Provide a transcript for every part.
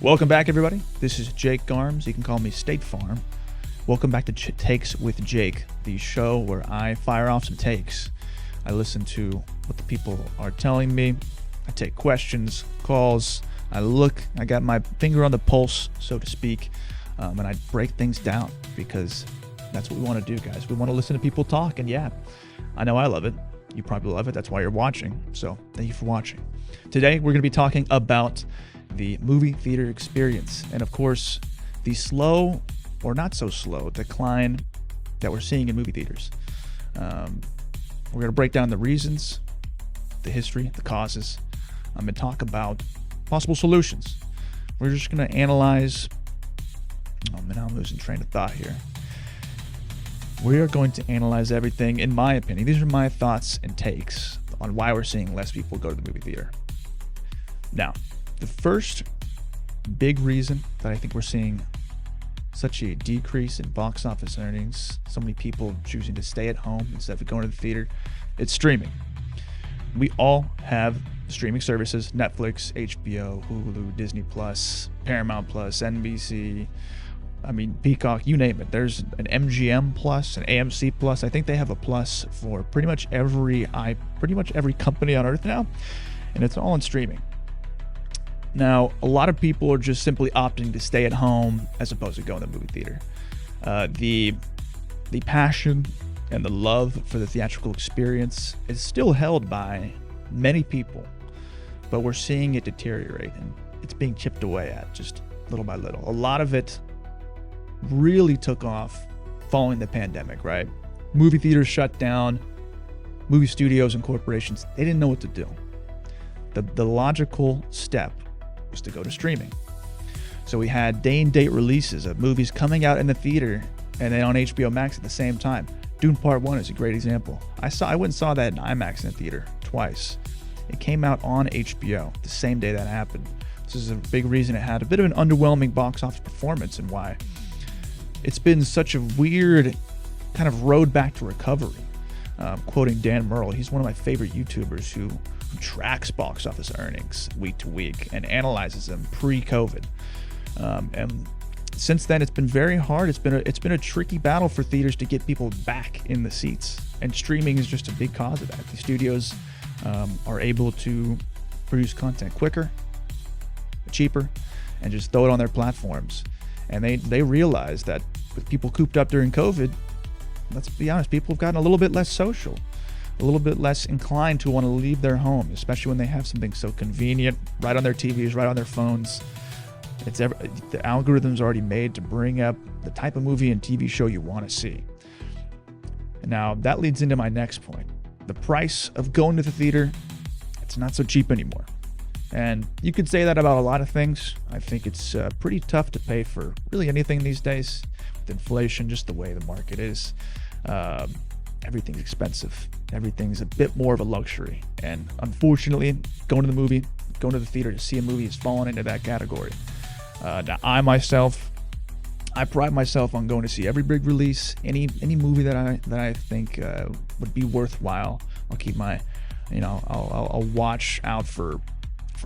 Welcome back, everybody. This is Jake Garms. You can call me State Farm. Welcome back to Takes with Jake, the show where I fire off some takes. I listen to what the people are telling me. I take questions, calls. I got my finger on the pulse, so to speak, and I break things down because that's what we want to do, guys. We want to listen to people talk, and yeah, I know I love it. You probably love it. That's why you're watching. So thank you for watching. Today, we're going to be talking about the movie theater experience, and of course, the slow or not so slow decline that we're seeing in movie theaters. We're going to break down the reasons, the history, the causes. I'm going to talk about possible solutions. We're just going to analyze. Oh man, I'm losing train of thought here. We are going to analyze everything, in my opinion. These are my thoughts and takes on why we're seeing less people go to the movie theater. Now, the first big reason that I think we're seeing such a decrease in box office earnings, so many people choosing to stay at home instead of going to the theater, it's streaming. We all have streaming services: Netflix, HBO, Hulu, Disney Plus, Paramount Plus, NBC, Peacock, you name it. There's an MGM Plus, an AMC Plus. I think they have a plus for pretty much every company on earth now, and it's all in streaming. Now, a lot of people are just simply opting to stay at home as opposed to going to the movie theater. The passion and the love for the theatrical experience is still held by many people, but we're seeing it deteriorate, and it's being chipped away at just little by little. A lot of it really took off following the pandemic, right? Movie theaters shut down, movie studios and corporations, they didn't know what to do. The logical step was to go to streaming. So we had day and date releases of movies coming out in the theater and then on HBO Max at the same time. Dune Part 1 is a great example. I went and saw that in IMAX in the theater twice. It came out on HBO the same day that happened. This is a big reason it had a bit of an underwhelming box office performance, and why it's been such a weird kind of road back to recovery. Quoting Dan Merle, he's one of my favorite YouTubers who tracks box office earnings week to week and analyzes them pre-COVID. And since then, it's been very hard. It's been a tricky battle for theaters to get people back in the seats, and streaming is just a big cause of that. The studios are able to produce content quicker, cheaper, and just throw it on their platforms. And they realize that with people cooped up during COVID, let's be honest, people have gotten a little bit less social, a little bit less inclined to want to leave their home, especially when they have something so convenient right on their TVs, right on their phones. The algorithm's already made to bring up the type of movie and TV show you want to see. And now that leads into my next point. The price of going to the theater, it's not so cheap anymore. And you could say that about a lot of things. I think it's pretty tough to pay for really anything these days. With inflation, just the way the market is, everything's expensive. Everything's a bit more of a luxury. And unfortunately, going to the theater to see a movie has fallen into that category. Now, I pride myself on going to see every big release, any movie that I think would be worthwhile. I'll keep I'll watch out for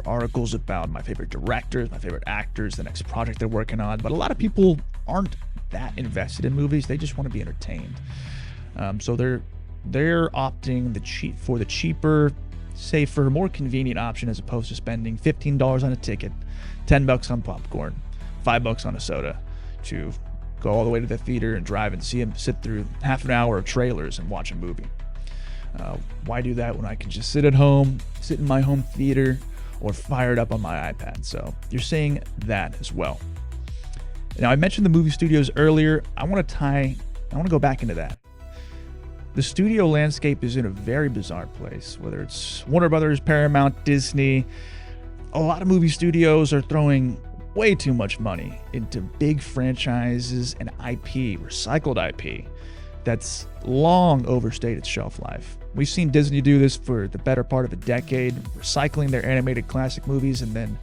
articles about my favorite directors, my favorite actors, the next project they're working on. But a lot of people aren't that invested in movies. They just want to be entertained. So they're opting for the cheaper, safer, more convenient option, as opposed to spending $15 on a ticket, $10 on popcorn, $5 on a soda, to go all the way to the theater and drive and sit through half an hour of trailers and watch a movie. Why do that when I can just sit at home, sit in my home theater, or fire it up on my iPad? So you're seeing that as well. Now, I mentioned the movie studios earlier. I want to go back into that. The studio landscape is in a very bizarre place, whether it's Warner Brothers, Paramount, Disney. A lot of movie studios are throwing way too much money into big franchises and IP, recycled IP, that's long overstayed its shelf life. We've seen Disney do this for the better part of a decade, recycling their animated classic movies and then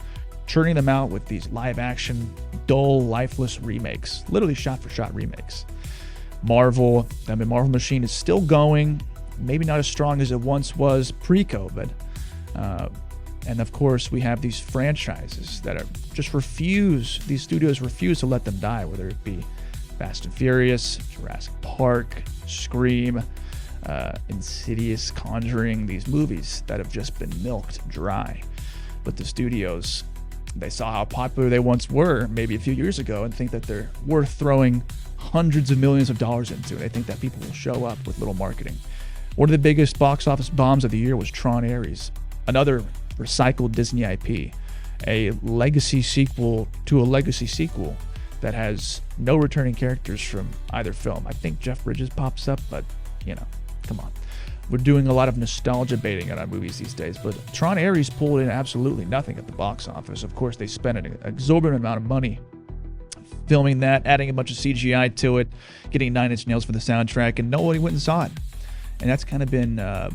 churning them out with these live-action, dull, lifeless remakes, literally shot-for-shot remakes. Marvel Machine is still going, maybe not as strong as it once was pre-COVID, And of course, we have these franchises that are just these studios refuse to let them die, whether it be Fast and Furious, Jurassic Park, Scream, Insidious, Conjuring, these movies that have just been milked dry. But the studios, they saw how popular they once were maybe a few years ago and think that they're worth throwing hundreds of millions of dollars into. They think that people will show up with little marketing. One of the biggest box office bombs of the year was Tron Ares, another recycled Disney IP, a legacy sequel to a legacy sequel that has no returning characters from either film. I think Jeff Bridges pops up, but come on. We're doing a lot of nostalgia baiting on our movies these days, but Tron Ares pulled in absolutely nothing at the box office. Of course, they spent an exorbitant amount of money filming that, adding a bunch of CGI to it, getting Nine Inch Nails for the soundtrack, and nobody went and saw it. And that's kind of been a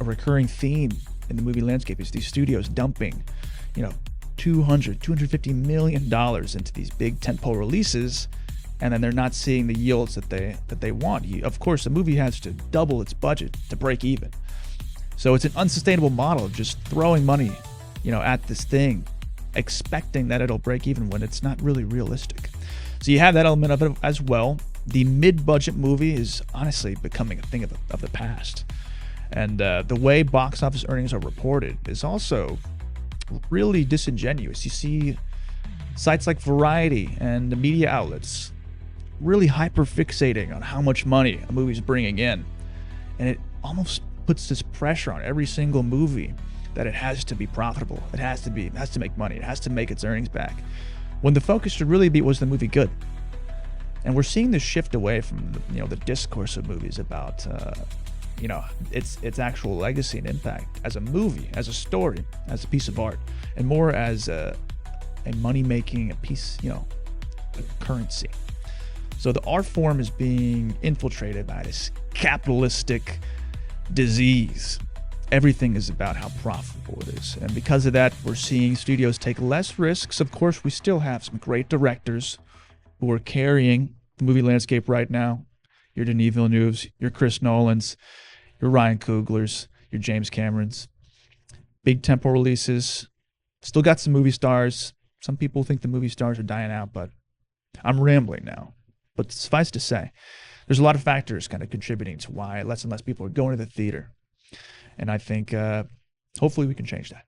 recurring theme in the movie landscape, is these studios dumping, $250 million into these big tentpole releases, and then they're not seeing the yields that they want. Of course, a movie has to double its budget to break even. So it's an unsustainable model of just throwing money, at this thing, expecting that it'll break even when it's not really realistic. So you have that element of it as well. The mid-budget movie is honestly becoming a thing of the past. And the way box office earnings are reported is also really disingenuous. You see sites like Variety and the media outlets really hyper-fixating on how much money a movie's bringing in. And it almost puts this pressure on every single movie that it has to be profitable. It has to make money. It has to make its earnings back. When the focus should really be, was the movie good? And we're seeing this shift away from the discourse of movies about its actual legacy and impact as a movie, as a story, as a piece of art, and more as a money-making, a piece, a currency. So the art form is being infiltrated by this capitalistic disease. Everything is about how profitable it is. And because of that, we're seeing studios take less risks. Of course, we still have some great directors who are carrying the movie landscape right now. Your Denis Villeneuve's, your Chris Nolan's, your Ryan Coogler's, your James Cameron's. Big tempo releases. Still got some movie stars. Some people think the movie stars are dying out, but I'm rambling now. But suffice to say, there's a lot of factors kind of contributing to why less and less people are going to the theater. And I think hopefully we can change that.